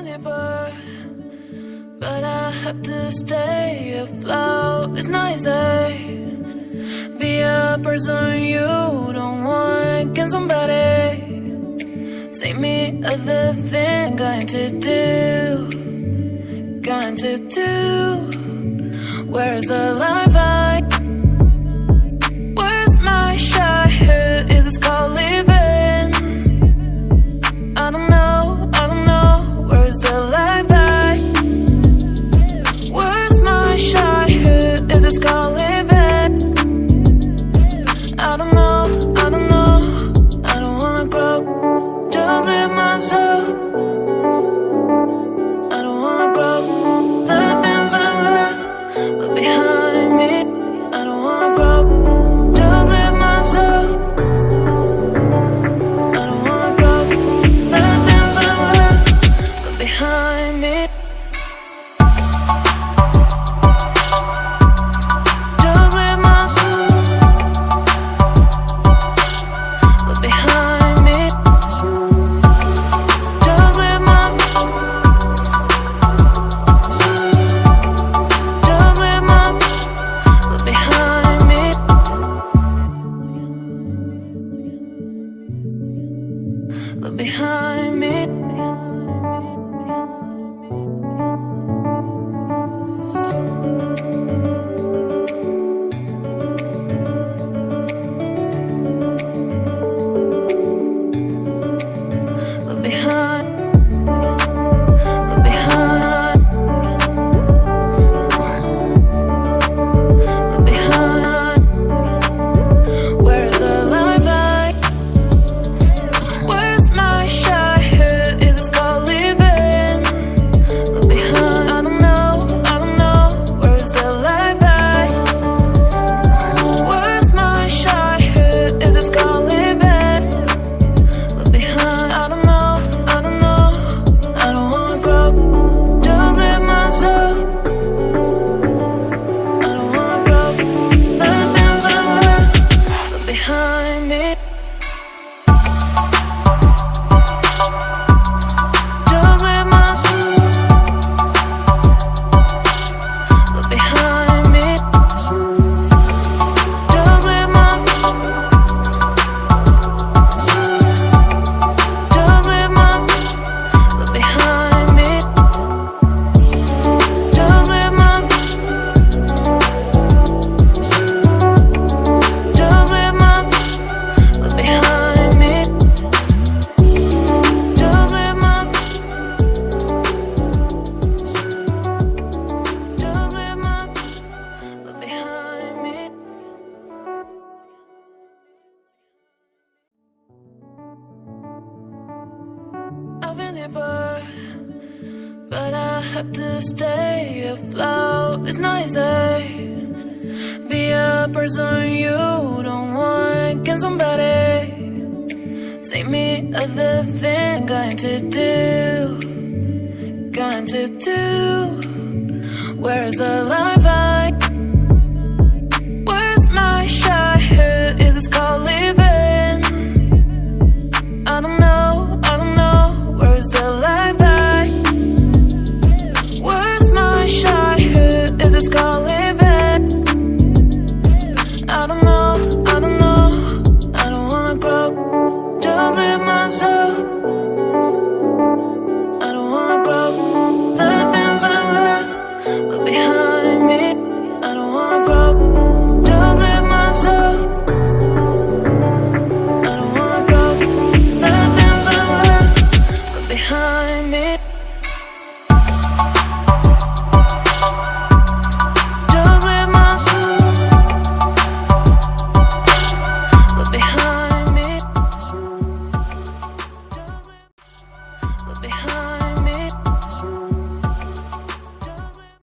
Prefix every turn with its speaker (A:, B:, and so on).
A: deeper, but I have to stay afloat. It's not easy. Be a person you don't want. Can somebody take me other thing? Going to do. Where's the life I? Where's my childhood? Is this called living? I don't know. Where's the life I? Where's my childhood? Is this called living? I don't know. I don't wanna grow. Just live myself. I don't wanna grow. The things I left, but behind me. I don't wanna grow. Just live myself. I don't wanna grow. The things I left, but behind me. Just live myself. But behind me. Just live myself. Just live myself. But behind me. Look behind me. Look behind. Look behind. Look behind. Where's the life I? Where's my childhood? Is this called living? Look behind. I don't know. Where's the life I? Where's my childhood? Is this called living? Look behind. I don't know. I don't wanna grow. Just live myself. I don't wanna grow. The things I left, but behind me. Just live myself. But behind me. Just live myself. Just live myself. But behind me. Just live myself. Just live myself. But behind me. Just live myself. Just live myself. But behind me. I've been deeper, but I have to stay afloat. It's not easy. Be a person you don't want. Can somebody take me other thing? Going to do. Where's the life I? Where's my childhood? Is this called living? I don't know. Where's the life I? Where's my childhood? Is this called living? I don't know. I don't wanna grow. Just live myself. I don't wanna grow. The things I left, but behind me. I don't wanna grow. Just live myself. I don't wanna grow. The things I left, but behind me. Just live myself. But behind me. But behind